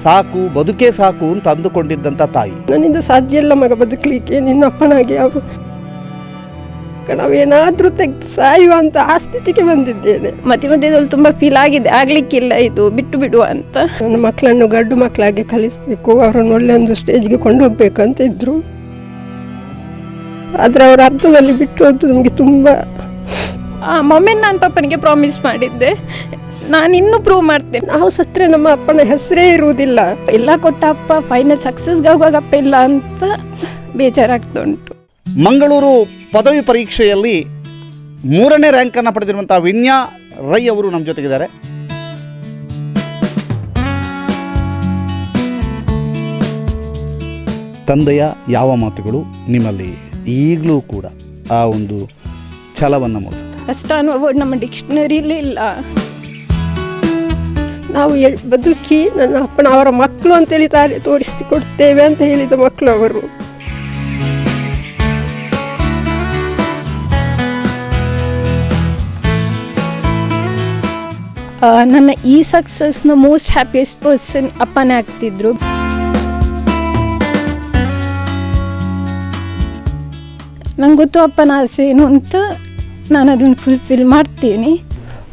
ಸಾಕು, ಬದುಕೇ ಸಾಕು ಅಂತ ಅಂದುಕೊಂಡಿದ್ದಂಥ ತಾಯಿ. ನನ್ನಿಂದ ಸಾಧ್ಯ ಇಲ್ಲ ಮಗ ಬದುಕಲಿಕ್ಕೆ, ನಿನ್ನ ಅಪ್ಪನಾಗಿ ಅವರು ನಾವೇನಾದರೂ ತೆಗೆದು ಸಾಯುವ ಅಂತ ಆ ಸ್ಥಿತಿಗೆ ಬಂದಿದ್ದೇನೆ. ಮಧ್ಯದಲ್ಲಿ ತುಂಬ ಫೀಲ್ ಆಗಿದೆ, ಆಗಲಿಕ್ಕಿಲ್ಲ, ಇದು ಬಿಟ್ಟು ಬಿಡುವ ಅಂತ. ನನ್ನ ಮಕ್ಕಳನ್ನು ಗಂಡು ಮಕ್ಕಳಾಗಿ ಕಳಿಸ್ಬೇಕು, ಅವರನ್ನು ಒಳ್ಳೆ ಒಂದು ಸ್ಟೇಜ್ಗೆ ಕೊಂಡೋಗ್ಬೇಕು ಅಂತ ಇದ್ರು. ಆದರೆ ಅವರ ಅರ್ಥದಲ್ಲಿ ಬಿಟ್ಟು ಅದು ನಮಗೆ ತುಂಬ. ಮೊಮ್ಮೆನ್ ನಾನು ಪಾಪನಿಗೆ ಪ್ರಾಮಿಸ್ ಮಾಡಿದ್ದೆ, ನಾನು ಇನ್ನೂ ಪ್ರೂವ್ ಮಾಡ್ತೇನೆ. ನಾವು ಸತ್ತರೆ ನಮ್ಮ ಅಪ್ಪನ ಹೆಸರೇ ಇರುವುದಿಲ್ಲ. ಎಲ್ಲ ಕೊಟ್ಟ ಅಪ್ಪ ಫೈನಲ್ ಸಕ್ಸಸ್ಗೆ ಆಗುವಾಗಪ್ಪ ಇಲ್ಲ ಅಂತ ಬೇಜಾರಾಗ್ತಾ ಉಂಟು. ಮಂಗಳೂರು ಪದವಿ ಪರೀಕ್ಷೆಯಲ್ಲಿ 3ನೇ ರ್ಯಾಂಕನ್ನು ಪಡೆದಿರುವಂಥ ವಿನ್ಯಾ ರೈ ಅವರು ನಮ್ಮ ಜೊತೆಗಿದ್ದಾರೆ. ತಂದೆಯ ಯಾವ ಮಾತುಗಳು ನಿಮ್ಮಲ್ಲಿ ಈಗಲೂ ಕೂಡ ಆ ಒಂದು ಛಲವನ್ನು ಮೂಡಿಸುತ್ತೆ? ಕಷ್ಟ ಅನ್ನುವ ವರ್ಡ್ ನಮ್ಮ ಡಿಕ್ಷನರಿಲಿ ಇಲ್ಲ. ನಾವು ಬದುಕಿ ನನ್ನ ಅಪ್ಪನ ಅವರ ಮಕ್ಕಳು ಅಂತೇಳಿ ತೋರಿಸಿಕೊಡ್ತೇವೆ ಅಂತ ಹೇಳಿದ ಮಕ್ಕಳು ಅವರು. ನನ್ನ ಈ ಸಕ್ಸಸ್ನ ಮೋಸ್ಟ್ ಹ್ಯಾಪಿಯೆಸ್ಟ್ ಪರ್ಸನ್ ಅಪ್ಪನೇ ಆಗ್ತಿದ್ರು. ನಂಗೆ ಗೊತ್ತು ಅಪ್ಪನ ಆಸೆ ಏನು ಅಂತ, ನಾನು ಅದನ್ನು ಫುಲ್ಫಿಲ್ ಮಾಡ್ತೀನಿ.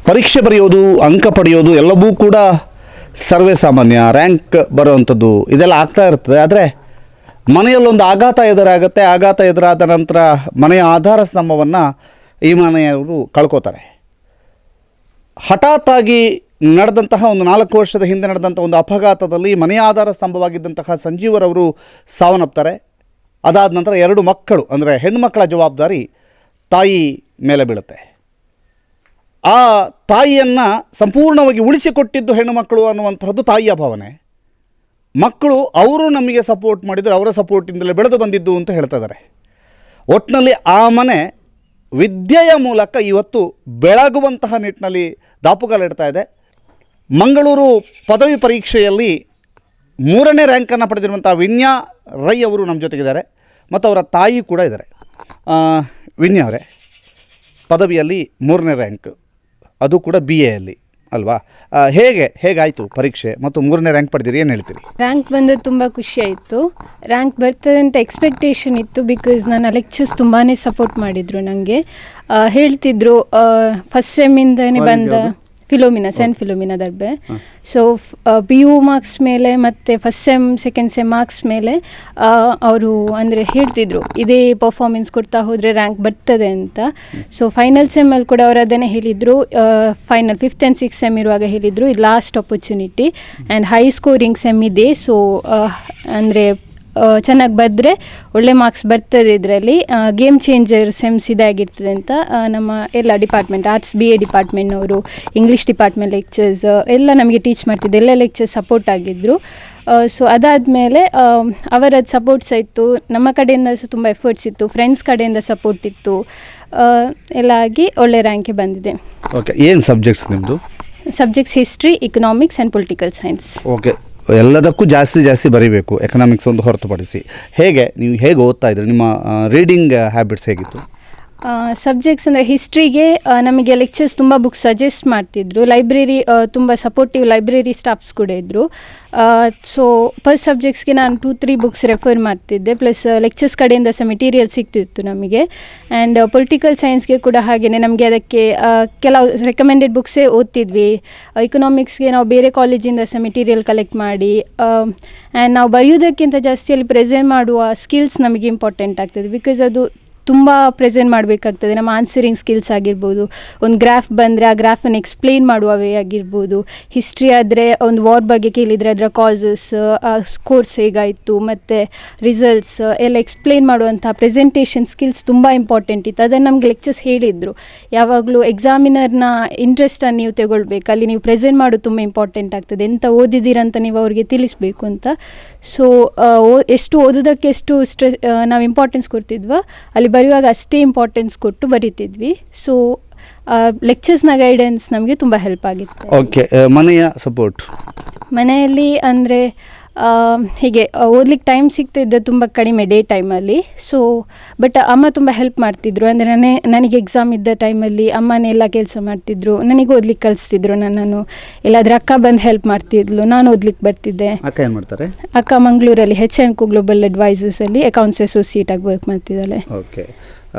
ಪರೀಕ್ಷೆ ಬರೆಯೋದು, ಅಂಕ ಪಡೆಯೋದು ಎಲ್ಲವೂ ಕೂಡ ಸರ್ವೇ ಸಾಮಾನ್ಯ, ರ್ಯಾಂಕ್ ಬರೋವಂಥದ್ದು ಇದೆಲ್ಲ ಆಗ್ತಾ ಇರ್ತದೆ. ಆದರೆ ಮನೆಯಲ್ಲೊಂದು ಆಘಾತ ಎದುರಾಗುತ್ತೆ. ಆಘಾತ ಎದುರಾದ ನಂತರ ಮನೆಯ ಆಧಾರ ಸ್ತಂಭವನ್ನು ಈ ಮನೆಯವರು ಕಳ್ಕೋತಾರೆ. ಹಠಾತ್ತಾಗಿ ನಡೆದಂತಹ ಒಂದು 4 ವರ್ಷದ ಹಿಂದೆ ನಡೆದಂಥ ಒಂದು ಅಪಘಾತದಲ್ಲಿ ಮನೆಯ ಆಧಾರ ಸ್ತಂಭವಾಗಿದ್ದಂತಹ ಸಂಜೀವರವರು ಸಾವನ್ನಪ್ತಾರೆ. ಅದಾದ ನಂತರ 2 ಮಕ್ಕಳು ಅಂದರೆ ಹೆಣ್ಣುಮಕ್ಕಳ ಜವಾಬ್ದಾರಿ ತಾಯಿ ಮೇಲೆ ಬೀಳುತ್ತೆ. ಆ ತಾಯಿಯನ್ನು ಸಂಪೂರ್ಣವಾಗಿ ಉಳಿಸಿಕೊಟ್ಟಿದ್ದು ಹೆಣ್ಣುಮಕ್ಕಳು ಅನ್ನುವಂತಹದ್ದು ತಾಯಿಯ ಭಾವನೆ. ಮಕ್ಕಳು ಅವರು ನಮಗೆ ಸಪೋರ್ಟ್ ಮಾಡಿದರು, ಅವರ ಸಪೋರ್ಟಿಂದಲೇ ಬೆಳೆದು ಬಂದಿದ್ದು ಅಂತ ಹೇಳ್ತಾ ಇದ್ದಾರೆ. ಒಟ್ಟಿನಲ್ಲಿ ಆ ಮನೆ ವಿದ್ಯೆಯ ಮೂಲಕ ಇವತ್ತು ಬೆಳಗುವಂತಹ ನಿಟ್ಟಿನಲ್ಲಿ ದಾಪುಗಾಲಿಡ್ತಾ ಇದೆ. ಮಂಗಳೂರು ಪದವಿ ಪರೀಕ್ಷೆಯಲ್ಲಿ 3ನೇ ರ್ಯಾಂಕನ್ನು ಪಡೆದಿರುವಂಥ ವಿನ್ಯಾ ರೈ ಅವರು ನಮ್ಮ ಜೊತೆಗಿದ್ದಾರೆ ಮತ್ತು ಅವರ ತಾಯಿ ಕೂಡ ಇದ್ದಾರೆ. ವಿನ್ಯಾ ಅವರೇ, ಪದವಿಯಲ್ಲಿ 3ನೇ ರ್ಯಾಂಕ್, ಅದು ಕೂಡ BAಯಲ್ಲಿ ಅಲ್ವಾ? ಹೇಗಾಯಿತು ಪರೀಕ್ಷೆ ಮತ್ತು 3ನೇ ರ್ಯಾಂಕ್ ಪಡೆದಿರಿ, ಏನು ಹೇಳ್ತೀರಿ? ರ್ಯಾಂಕ್ ಬಂದು ತುಂಬ ಖುಷಿ ಆಯಿತು. ರ್ಯಾಂಕ್ ಬರ್ತದೆ ಅಂತ ಎಕ್ಸ್ಪೆಕ್ಟೇಷನ್ ಇತ್ತು. ಬಿಕಾಸ್ ನನ್ನ ಲೆಕ್ಚರ್ಸ್ ತುಂಬಾ ಸಪೋರ್ಟ್ ಮಾಡಿದರು. ನನಗೆ ಹೇಳ್ತಿದ್ರು ಫಸ್ಟ್ ಸೆಮ್ಮಿಂದನೇ ಬಂದ Philomena, saint Philomena Darbe. So PU marks ಮೇಲೆ ಮತ್ತು first sem second sem marks ಮೇಲೆ ಅವರು ಅಂದರೆ ಹೇಳ್ತಿದ್ರು ಇದೇ ಪರ್ಫಾರ್ಮೆನ್ಸ್ ಕೊಡ್ತಾ ಹೋದರೆ ರ್ಯಾಂಕ್ ಬರ್ತದೆ ಅಂತ. ಸೊ ಫೈನಲ್ ಸೆಮ್ಮಲ್ಲಿ ಕೂಡ ಅವರು ಅದನ್ನೇ ಹೇಳಿದರು. Final 5th and 6th sem ಇರುವಾಗ ಹೇಳಿದರು ಇದು last opportunity and high scoring sem ಇದೆ. ಸೊ ಅಂದರೆ ಚೆನ್ನಾಗಿ ಬರೆದ್ರೆ ಒಳ್ಳೆ ಮಾರ್ಕ್ಸ್ ಬರ್ತದೆ, ಇದರಲ್ಲಿ ಗೇಮ್ ಚೇಂಜರ್ ಸೆಮ್ಸ್ ಇದಾಗಿರ್ತದೆ ಅಂತ ನಮ್ಮ ಎಲ್ಲ ಡಿಪಾರ್ಟ್ಮೆಂಟ್, ಆರ್ಟ್ಸ್ BA ಡಿಪಾರ್ಟ್ಮೆಂಟ್ನವರು, ಇಂಗ್ಲೀಷ್ ಡಿಪಾರ್ಟ್ಮೆಂಟ್ ಲೆಕ್ಚರ್ಸ್ ಎಲ್ಲ ನಮಗೆ ಟೀಚ್ ಮಾಡ್ತಿದ್ದೆ. ಎಲ್ಲ ಲೆಕ್ಚರ್ಸ್ ಸಪೋರ್ಟ್ ಆಗಿದ್ದರು. ಸೊ ಅದಾದಮೇಲೆ ಅವರದ್ದು ಸಪೋರ್ಟ್ಸ್ ಇತ್ತು, ನಮ್ಮ ಕಡೆಯಿಂದ ಸಹ ತುಂಬ ಎಫರ್ಟ್ಸ್ ಇತ್ತು, ಫ್ರೆಂಡ್ಸ್ ಕಡೆಯಿಂದ ಸಪೋರ್ಟ್ ಇತ್ತು, ಎಲ್ಲ ಆಗಿ ಒಳ್ಳೆ ರ್ಯಾಂಕೆ ಬಂದಿದೆ. ಓಕೆ, ಏನು ಸಬ್ಜೆಕ್ಟ್ಸ್ ನಿಮ್ಮದು? Subjects history, economics and political science. Okay, ಎಲ್ಲದಕ್ಕೂ ಜಾಸ್ತಿ ಬರೀಬೇಕು, ಎಕನಾಮಿಕ್ಸ್ ಒಂದು ಹೊರತುಪಡಿಸಿ. ನೀವು ಓದ್ತಾ ಇದ್ರಿ? ನಿಮ್ಮ ರೀಡಿಂಗ್ ಹ್ಯಾಬಿಟ್ಸ್ ಹೇಗಿತ್ತು? ಸಬ್ಜೆಕ್ಟ್ಸ್ ಅಂದರೆ ಹಿಸ್ಟ್ರಿಗೆ ನಮಗೆ ಲೆಕ್ಚರ್ಸ್ ತುಂಬ ಬುಕ್ಸ್ ಸಜೆಸ್ಟ್ ಮಾಡ್ತಿದ್ರು. ಲೈಬ್ರರಿ ತುಂಬ ಸಪೋರ್ಟಿವ್ ಲೈಬ್ರರಿ ಸ್ಟಾಫ್ಸ್ ಕೂಡ ಇದ್ದರು. ಸೊ ಪರ್ ಸಬ್ಜೆಕ್ಟ್ಸ್ಗೆ ನಾನು 2-3 ಬುಕ್ಸ್ ರೆಫರ್ ಮಾಡ್ತಿದ್ದೆ. ಪ್ಲಸ್ ಲೆಕ್ಚರ್ಸ್ ಕಡೆಯಿಂದ ಸಹ ಮೆಟೀರಿಯಲ್ ಸಿಗ್ತಿತ್ತು ನಮಗೆ. ಆ್ಯಂಡ್ ಪೊಲಿಟಿಕಲ್ ಸೈನ್ಸ್ಗೆ ಕೂಡ ಹಾಗೆಯೇ ನಮಗೆ ಅದಕ್ಕೆ ಕೆಲವು ರೆಕಮೆಂಡೆಡ್ ಬುಕ್ಸೇ ಓದ್ತಿದ್ವಿ. ಇಕನಾಮಿಕ್ಸ್ಗೆ ನಾವು ಬೇರೆ ಕಾಲೇಜಿಂದ ಸಹ ಮೆಟೀರಿಯಲ್ ಕಲೆಕ್ಟ್ ಮಾಡಿ ಆ್ಯಂಡ್ ನಾವು ಬರೆಯೋದಕ್ಕಿಂತ ಜಾಸ್ತಿ ಅಲ್ಲಿ ಪ್ರೆಸೆಂಟ್ ಮಾಡುವ ಸ್ಕಿಲ್ಸ್ ನಮಗೆ ಇಂಪಾರ್ಟೆಂಟ್ ಆಗ್ತದೆ. ಬಿಕಾಸ್ ಅದು ತುಂಬ ಪ್ರೆಸೆಂಟ್ ಮಾಡಬೇಕಾಗ್ತದೆ. ನಮ್ಮ ಆನ್ಸರಿಂಗ್ ಸ್ಕಿಲ್ಸ್ ಆಗಿರ್ಬೋದು, ಒಂದು ಗ್ರಾಫ್ ಬಂದರೆ ಆ ಗ್ರಾಫನ್ನು ಎಕ್ಸ್ಪ್ಲೇನ್ ಮಾಡುವ ವೇ ಆಗಿರ್ಬೋದು. ಹಿಸ್ಟ್ರಿ ಆದರೆ ಒಂದು ವಾರ್ ಬಗ್ಗೆ ಕೇಳಿದರೆ ಅದರ ಕಾಸಸ್, ಸ್ಕೋರ್ಸ್ ಹೇಗಾಯಿತು ಮತ್ತು ರಿಸಲ್ಟ್ಸ್ ಎಲ್ಲ ಎಕ್ಸ್ಪ್ಲೇನ್ ಮಾಡುವಂಥ ಪ್ರೆಸೆಂಟೇಷನ್ ಸ್ಕಿಲ್ಸ್ ತುಂಬ ಇಂಪಾರ್ಟೆಂಟ್ ಇತ್ತು. ಅದನ್ನು ನಮಗೆ ಲೆಕ್ಚರ್ಸ್ ಹೇಳಿದರು, ಯಾವಾಗಲೂ ಎಕ್ಸಾಮಿನರ್ನ ಇಂಟ್ರೆಸ್ಟನ್ನು ನೀವು ತಗೊಳ್ಬೇಕು, ಅಲ್ಲಿ ನೀವು ಪ್ರೆಸೆಂಟ್ ಮಾಡೋದು ತುಂಬ ಇಂಪಾರ್ಟೆಂಟ್ ಆಗ್ತದೆ, ಎಂತ ಓದಿದ್ದೀರಂತ ನೀವು ಅವರಿಗೆ ತಿಳಿಸ್ಬೇಕು ಅಂತ. ಸೊ ಎಷ್ಟು ಓದೋದಕ್ಕೆ ಎಷ್ಟು ನಾವು ಇಂಪಾರ್ಟೆನ್ಸ್ ಕೊಡ್ತಿದ್ವೋ ಅಲ್ಲಿ ಬರೆಯುವಾಗ ಅಷ್ಟೇ ಇಂಪಾರ್ಟೆನ್ಸ್ ಕೊಟ್ಟು ಬರೀತಿದ್ವಿ. ಸೊ ಲೆಕ್ಚರ್ಸ್ನ ಗೈಡೆನ್ಸ್ ನಮಗೆ ತುಂಬ ಹೆಲ್ಪ್ ಆಗಿತ್ತು. ಓಕೆ, ಮನೆಯ ಸಪೋರ್ಟ್? ಮನೆಯಲ್ಲಿ ಅಂದರೆ ಹೀಗೆ ಓದ್ಲಿಕ್ಕೆ ಟೈಮ್ ಸಿಗ್ತಿದ್ದೆ ತುಂಬ ಕಡಿಮೆ ಡೇ ಟೈಮಲ್ಲಿ. ಸೊ ಬಟ್ ಅಮ್ಮ ತುಂಬ ಹೆಲ್ಪ್ ಮಾಡ್ತಿದ್ರು. ಅಂದರೆ ನನಗೆ ಎಕ್ಸಾಮ್ ಇದ್ದ ಟೈಮಲ್ಲಿ ಅಮ್ಮನೇ ಎಲ್ಲ ಕೆಲಸ ಮಾಡ್ತಿದ್ರು, ನನಗೆ ಓದ್ಲಿಕ್ಕೆ ಕಲಿಸ್ತಿದ್ರು ನನ್ನನ್ನು. ಎಲ್ಲಾದರೂ ಅಕ್ಕ ಬಂದು ಹೆಲ್ಪ್ ಮಾಡ್ತಿದ್ಲು, ನಾನು ಓದ್ಲಿಕ್ಕೆ ಬರ್ತಿದ್ದೆ. ಅಕ್ಕ ಏನು ಮಾಡ್ತಾರೆ? ಅಕ್ಕ ಮಂಗಳೂರಲ್ಲಿ HNCO ಗ್ಲೋಬಲ್ ಅಡ್ವೈಸರ್ಸಲ್ಲಿ ಅಕೌಂಟ್ಸ್ ಅಸೋಸಿಯೇಟ್ ಆಗಿ ವರ್ಕ್ ಮಾಡ್ತಿದ್ದಾಳೆ. ಓಕೆ.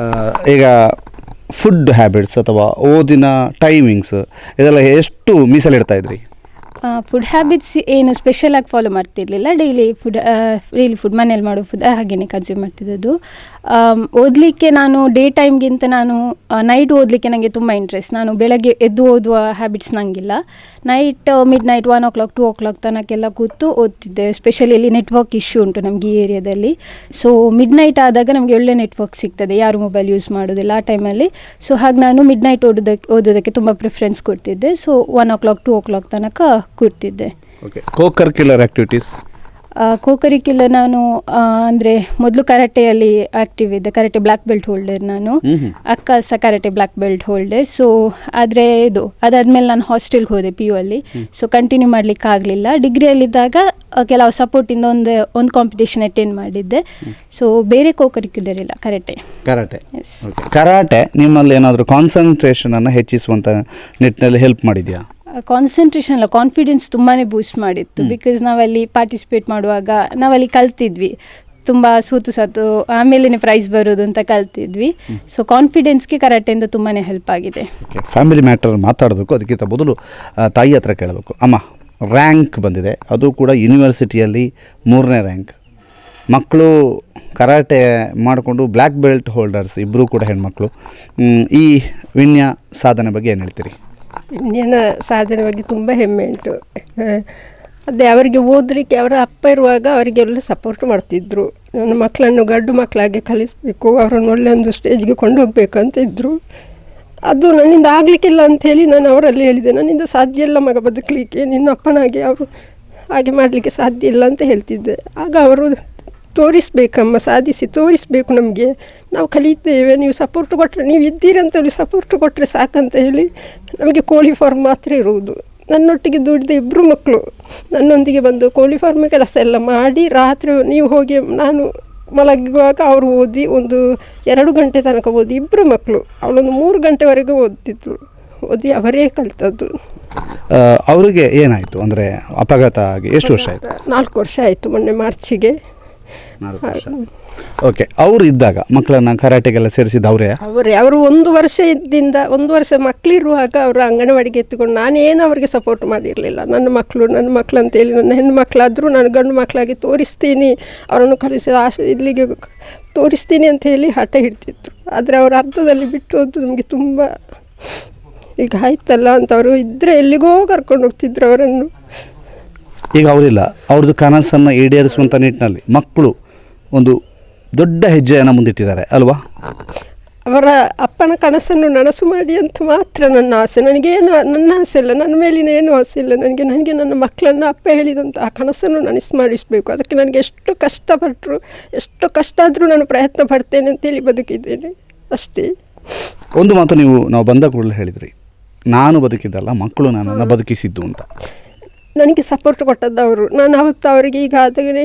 ಈಗ ಫುಡ್ ಹ್ಯಾಬಿಟ್ಸ್ ಅಥವಾ ಓದಿನ ಟೈಮಿಂಗ್ಸ್ ಇದೆಲ್ಲ ಎಷ್ಟು ಮೀಸಲಿಡ್ತಾ ಇದ್ರಿ? ಫುಡ್ ಹ್ಯಾಬಿಟ್ಸ್ ಏನು ಸ್ಪೆಷಲಾಗಿ ಫಾಲೋ ಮಾಡ್ತಿರ್ಲಿಲ್ಲ. ಡೈಲಿ ಫುಡ್ ಮನೇಲಿ ಮಾಡೋ ಫುಡ್ ಹಾಗೇ ಕನ್ಸ್ಯೂಮ್ ಮಾಡ್ತಿದ್ದದ್ದು. ಓದಲಿಕ್ಕೆ ನಾನು ಡೇ ಟೈಮ್ಗಿಂತ ನಾನು ನೈಟ್ ಓದಲಿಕ್ಕೆ ನನಗೆ ತುಂಬ ಇಂಟ್ರೆಸ್ಟ್. ನಾನು ಬೆಳಗ್ಗೆ ಎದ್ದು ಓದುವ ಹ್ಯಾಬಿಟ್ಸ್ ನನಗಿಲ್ಲ. Night mid night 1 o'clock 2 o'clock ತನಕೆಲ್ಲ ಕೂತು ಓದ್ತಿದ್ದೆ. ಸ್ಪೆಷಲಿ ಇಲ್ಲಿ ನೆಟ್ವರ್ಕ್ ಇಶ್ಯೂ ಉಂಟು ನಮಗೆ ಈ ಏರಿಯಾದಲ್ಲಿ. ಸೊ ಮಿಡ್ ನೈಟ್ ಆದಾಗ ನಮಗೆ ಒಳ್ಳೆ ನೆಟ್ವರ್ಕ್ ಸಿಗ್ತದೆ, ಯಾರು ಮೊಬೈಲ್ ಯೂಸ್ ಮಾಡೋದಿಲ್ಲ ಆ ಟೈಮಲ್ಲಿ. ಸೊ ಹಾಗೆ ನಾನು ಮಿಡ್ ನೈಟ್ ಓದೋದಕ್ಕೆ ತುಂಬ ಪ್ರಿಫರೆನ್ಸ್ ಕೊಡ್ತಿದ್ದೆ. ಸೊ 1 o'clock 2 o'clock ತನಕ ಕೂರ್ತಿದ್ದೆ. ಓಕೆ. ಕೋ-ಕರಿಕ್ಯುಲರ್ ಆ್ಯಕ್ಟಿವಿಟೀಸ್? ಕೋ-ಕರಿಕ್ಯುಲರ್ ನಾನು ಅಂದರೆ ಮೊದಲು ಕರಾಟೆಯಲ್ಲಿ ಆ್ಯಕ್ಟಿವ್ ಇದ್ದೆ. ಕರಾಟೆ ಬ್ಲ್ಯಾಕ್ ಬೆಲ್ಟ್ ಹೋಲ್ಡರ್ ನಾನು. ಅಕ್ಕ ಸಹ karate black belt holder. So ಆದರೆ ಅದಾದಮೇಲೆ ನಾನು ಹಾಸ್ಟೆಲ್ಗೆ ಹೋದೆ PU ಅಲ್ಲಿ. ಸೊ ಕಂಟಿನ್ಯೂ ಮಾಡಲಿಕ್ಕೆ ಆಗಲಿಲ್ಲ. ಡಿಗ್ರಿಯಲ್ಲಿದ್ದಾಗ ಕೆಲವು ಸಪೋರ್ಟಿಂದ ಒಂದು ಕಾಂಪಿಟೇಷನ್ ಅಟೆಂಡ್ ಮಾಡಿದ್ದೆ. ಸೊ ಬೇರೆ ಕೋ-ಕರಿಕ್ಯುಲರ್ ಇಲ್ಲ, ಕರಾಟೆ. ಕರಾಟೆ ನಿಮ್ಮಲ್ಲಿ ಏನಾದರೂ ಕಾನ್ಸಂಟ್ರೇಷನನ್ನು ಹೆಚ್ಚಿಸುವಂಥ ನಿಟ್ಟಿನಲ್ಲಿ ಹೆಲ್ಪ್ ಮಾಡಿದೆಯಾ? ಕಾನ್ಸಂಟ್ರೇಷನ್ ಅಲ್ಲ, ಕಾನ್ಫಿಡೆನ್ಸ್ ತುಂಬಾ ಬೂಸ್ಟ್ ಮಾಡಿತ್ತು. ಬಿಕಾಸ್ ನಾವಲ್ಲಿ ಪಾರ್ಟಿಸಿಪೇಟ್ ಮಾಡುವಾಗ ನಾವಲ್ಲಿ ಕಲ್ತಿದ್ವಿ, ತುಂಬ ಸೋತು ಆಮೇಲೆ ಪ್ರೈಸ್ ಬರೋದು ಅಂತ ಕಲ್ತಿದ್ವಿ. ಸೊ ಕಾನ್ಫಿಡೆನ್ಸ್ಗೆ ಕರಾಟೆಯಿಂದ ತುಂಬಾ ಹೆಲ್ಪ್ ಆಗಿದೆ. ಫ್ಯಾಮಿಲಿ ಮ್ಯಾಟರ್ ಮಾತಾಡಬೇಕು, ಅದಕ್ಕಿಂತ ಮೊದಲು ತಾಯಿ ಹತ್ರ ಕೇಳಬೇಕು. ಅಮ್ಮ, ರ್ಯಾಂಕ್ ಬಂದಿದೆ, ಅದು ಕೂಡ ಯೂನಿವರ್ಸಿಟಿಯಲ್ಲಿ 3ನೇ ರ್ಯಾಂಕ್. ಮಕ್ಕಳು ಕರಾಟೆ ಮಾಡಿಕೊಂಡು ಬ್ಲ್ಯಾಕ್ ಬೆಲ್ಟ್ ಹೋಲ್ಡರ್ಸ್, ಇಬ್ಬರೂ ಕೂಡ ಹೆಣ್ಮಕ್ಳು. ಈ ವಿನ್ಯ ಸಾಧನೆ ಬಗ್ಗೆ ಏನು ಹೇಳ್ತೀರಿ? ವಿನ್ಯನ ಸಾಧನೆ ಬಗ್ಗೆ ತುಂಬ ಹೆಮ್ಮೆ ಉಂಟು. ಅದೇ ಅವರಿಗೆ ಓದಲಿಕ್ಕೆ ಅವರ ಅಪ್ಪ ಇರುವಾಗ ಅವರಿಗೆಲ್ಲ ಸಪೋರ್ಟ್ ಮಾಡ್ತಿದ್ದರು. ನನ್ನ ಮಕ್ಕಳನ್ನು ಗಂಡು ಮಕ್ಕಳಾಗಿ ಕಲಿಸಬೇಕು, ಅವರನ್ನು ಒಳ್ಳೆ ಒಂದು ಸ್ಟೇಜ್ಗೆ ಕೊಂಡು ಹೋಗಬೇಕು ಅಂತ ಇದ್ದರು. ಅದು ನನ್ನಿಂದ ಆಗಲಿಕ್ಕಿಲ್ಲ ಅಂಥೇಳಿ ನಾನು ಅವರಲ್ಲಿ ಹೇಳಿದೆ, ನನ್ನಿಂದ ಸಾಧ್ಯ ಇಲ್ಲ ಮಗ ಬದುಕಲಿಕ್ಕೆ, ನಿನ್ನ ಅಪ್ಪನಾಗೆ ಅವರು ಹಾಗೆ ಮಾಡಲಿಕ್ಕೆ ಸಾಧ್ಯ ಇಲ್ಲ ಅಂತ ಹೇಳ್ತಿದ್ದೆ. ಆಗ ಅವರು ತೋರಿಸ್ಬೇಕಮ್ಮ, ಸಾಧಿಸಿ ತೋರಿಸಬೇಕು, ನಮಗೆ ನಾವು ಕಲಿತೇವೆ, ನೀವು ಸಪೋರ್ಟ್ ಕೊಟ್ಟರೆ, ನೀವು ಇದ್ದೀರಿ ಅಂತೇಳಿ ಸಪೋರ್ಟ್ ಕೊಟ್ಟರೆ ಸಾಕಂತ ಹೇಳಿ ನಮಗೆ ಕೋಳಿ ಫಾರ್ಮ್ ಮಾತ್ರ ಇರುವುದು. ನನ್ನೊಟ್ಟಿಗೆ ದುಡಿದ 2 ಮಕ್ಕಳು ನನ್ನೊಂದಿಗೆ ಬಂದು ಕೋಳಿ ಫಾರ್ಮ್ ಕೆಲಸ ಎಲ್ಲ ಮಾಡಿ, ರಾತ್ರಿ ನೀವು ಹೋಗಿ ನಾನು ಮಲಗುವಾಗ ಅವರು ಓದಿ 1-2 ಗಂಟೆ ತನಕ ಓದಿ. 2 ಮಕ್ಕಳು, ಅವಳೊಂದು 3 ಗಂಟೆವರೆಗೆ ಓದಿದ್ರು, ಓದಿ ಅವರೇ ಕಲಿತದ್ದು. ಅವರಿಗೆ ಏನಾಯಿತು ಅಂದರೆ ಅಪಘಾತ ಆಗಿ ಎಷ್ಟು ವರ್ಷ ಆಯಿತು? 4 ವರ್ಷ ಆಯಿತು, ಮೊನ್ನೆ ಮಾರ್ಚಿಗೆ. 4 ವರ್ಷ. ಓಕೆ. ಅವರು ಇದ್ದಾಗ ಮಕ್ಕಳನ್ನು ಕರಾಟೆಗೆಲ್ಲ ಸೇರಿಸಿದ್ದು ಅವರು 1 ವರ್ಷ ಮಕ್ಕಳಿರುವಾಗ ಅವರು ಅಂಗನವಾಡಿಗೆ ಎತ್ತಿಕೊಂಡು, ನಾನೇನು ಅವರಿಗೆ ಸಪೋರ್ಟ್ ಮಾಡಿರಲಿಲ್ಲ. ನನ್ನ ಮಕ್ಕಳು ಅಂತೇಳಿ, ನನ್ನ ಹೆಣ್ಣು ಮಕ್ಕಳಾದರೂ ನಾನು ಗಂಡು ಮಕ್ಕಳಾಗಿ ತೋರಿಸ್ತೀನಿ, ಅವರನ್ನು ಕಲಿಸಿ ಇಲ್ಲಿಗೆ ತೋರಿಸ್ತೀನಿ ಅಂತ ಹೇಳಿ ಹಠ ಹಿಡ್ತಿದ್ರು. ಆದರೆ ಅವರು ಅರ್ಧದಲ್ಲಿ ಬಿಟ್ಟು ಹೋದ್ದು ನಮಗೆ ತುಂಬ ಈಗ ಆಯ್ತಲ್ಲ ಅಂತ. ಅವರು ಇದ್ದರೆ ಎಲ್ಲಿಗೋ ಕರ್ಕೊಂಡು ಹೋಗ್ತಿದ್ರು ಅವರನ್ನು. ಈಗ ಅವರಿಲ್ಲ. ಅವ್ರದ್ದು ಕನಸನ್ನು ಈಡೇರಿಸುವಂಥ ನಿಟ್ಟಿನಲ್ಲಿ ಮಕ್ಕಳು ಒಂದು ದೊಡ್ಡ ಹೆಜ್ಜೆಯನ್ನು ಮುಂದಿಟ್ಟಿದ್ದಾರೆ ಅಲ್ವಾ? ಅವರ ಅಪ್ಪನ ಕನಸನ್ನು ನನಸು ಮಾಡಿ ಅಂತ ಮಾತ್ರ ನನ್ನ ಆಸೆ. ನನ್ನ ಆಸೆ ಇಲ್ಲ, ನನ್ನ ಮೇಲಿನ ಏನೂ ಆಸೆ ಇಲ್ಲ. ನನಗೆ ನನ್ನ ಮಕ್ಕಳನ್ನು ಅಪ್ಪ ಹೇಳಿದಂಥ ಆ ಕನಸನ್ನು ನನಸು ಮಾಡಿಸಬೇಕು. ಅದಕ್ಕೆ ನನಗೆ ಎಷ್ಟು ಕಷ್ಟ ಆದರೂ ನಾನು ಪ್ರಯತ್ನ ಪಡ್ತೇನೆ ಅಂತೇಳಿ ಬದುಕಿದ್ದೇನೆ ಅಷ್ಟೇ. ಒಂದು ಮಾತು ನಾವು ಬಂದ ಕೂಡಲೇ ಹೇಳಿದ್ರಿ, ನಾನು ಬದುಕಿದ್ದಲ್ಲ, ಮಕ್ಕಳು ನನ್ನನ್ನು ಬದುಕಿಸಿದ್ದು ಅಂತ. ನನಗೆ ಸಪೋರ್ಟ್ ಕೊಟ್ಟದ್ದು ಅವರು. ನಾನು ಅವತ್ತು ಅವರಿಗೆ ಈಗ ಆದಾಗಲೇ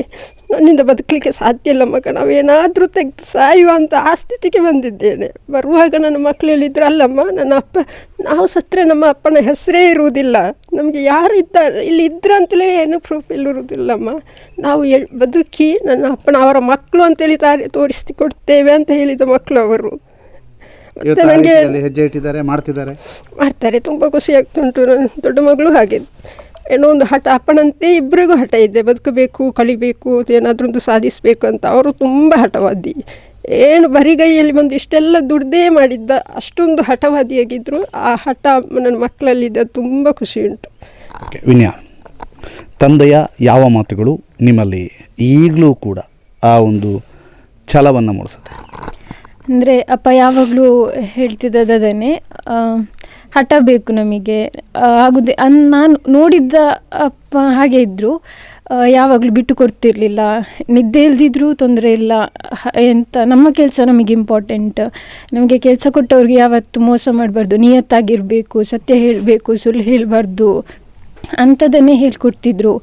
ನನ್ನಿಂದ ಬದುಕಲಿಕ್ಕೆ ಸಾಧ್ಯ ಇಲ್ಲ ಮಗ, ನಾವೇನಾದರೂ ತೆಗೆದು ಸಾಯುವ ಅಂತ ಆ ಸ್ಥಿತಿಗೆ ಬಂದಿದ್ದೇನೆ. ಬರುವಾಗ ನನ್ನ ಮಕ್ಕಳು ಹೇಳಿದ್ರು, ಅಲ್ಲಮ್ಮ ನನ್ನ ಅಪ್ಪ, ನಾವು ಸತ್ತರೆ ನಮ್ಮ ಅಪ್ಪನ ಹೆಸರೇ ಇರುವುದಿಲ್ಲ, ನಮಗೆ ಯಾರು ಇಲ್ಲಿ ಇದ್ರಂತಲೇ ಏನು ಪ್ರೂಫ್ ಇಲ್ಲಿರುವುದಿಲ್ಲಮ್ಮ, ನಾವು ಬದುಕಿ ನನ್ನ ಅಪ್ಪನ ಅವರ ಮಕ್ಕಳು ಅಂತೇಳಿ ತೋರಿಸಿ ಕೊಡ್ತೇವೆ ಅಂತ ಹೇಳಿದ ಮಕ್ಕಳು ಅವರು. ಮತ್ತು ನನಗೆ ಹೆಜ್ಜೆ ಇಟ್ಟಿದ್ದಾರೆ, ಮಾಡ್ತಾರೆ, ತುಂಬ ಖುಷಿ ಆಗ್ತುಂಟು. ನನ್ನ ದೊಡ್ಡ ಮಗಳು ಹಾಗೆ ಏನೋ ಒಂದು ಹಠ, ಅಪ್ಪನಂತೆ ಇಬ್ಬರಿಗೂ ಹಠ ಇದೆ, ಬದುಕಬೇಕು, ಕಲಿಬೇಕು, ಏನಾದರೂ ಒಂದು ಸಾಧಿಸಬೇಕು ಅಂತ. ಅವರು ತುಂಬ ಹಠವಾದಿ, ಏನು ಬರಿಗೈಯಲ್ಲಿ ಬಂದು ಇಷ್ಟೆಲ್ಲ ದುಡ್ದೇ ಮಾಡಿದ್ದ, ಅಷ್ಟೊಂದು ಹಠವಾದಿಯಾಗಿದ್ದರು. ಆ ಹಠ ನನ್ನ ಮಕ್ಕಳಲ್ಲಿದ್ದ ತುಂಬ ಖುಷಿ ಉಂಟು. ವಿನ್ಯ, ತಂದೆಯ ಯಾವ ಮಾತುಗಳು ನಿಮ್ಮಲ್ಲಿ ಈಗಲೂ ಕೂಡ ಆ ಒಂದು ಛಲವನ್ನು ಮೂಡಿಸುತ್ತೆ? ಅಂದರೆ ಅಪ್ಪ ಯಾವಾಗಲೂ ಹೇಳ್ತಿದ್ದದನ್ನೇ, ಹಠ ಬೇಕು ನಮಗೆ ಆಗುದೇ. ನಾನು ನೋಡಿದ್ದ ಅಪ್ಪ ಹಾಗೆ ಇದ್ದರು, ಯಾವಾಗಲೂ ಬಿಟ್ಟು ಕೊಡ್ತಿರ್ಲಿಲ್ಲ. ನಿದ್ದೆ ಇಲ್ದಿದ್ರೂ ತೊಂದರೆ ಇಲ್ಲ, ಎಂತ ನಮ್ಮ ಕೆಲಸ ನಮಗೆ ಇಂಪಾರ್ಟೆಂಟ್, ನಮಗೆ ಕೆಲಸ ಕೊಟ್ಟವ್ರಿಗೆ ಯಾವತ್ತು ಮೋಸ ಮಾಡಬಾರ್ದು, ನಿಯತ್ತಾಗಿರಬೇಕು, ಸತ್ಯ ಹೇಳಬೇಕು, ಸುಳ್ಳು ಹೇಳಬಾರ್ದು, ಅಂಥದ್ದನ್ನೇ ಹೇಳ್ಕೊಡ್ತಿದ್ರು.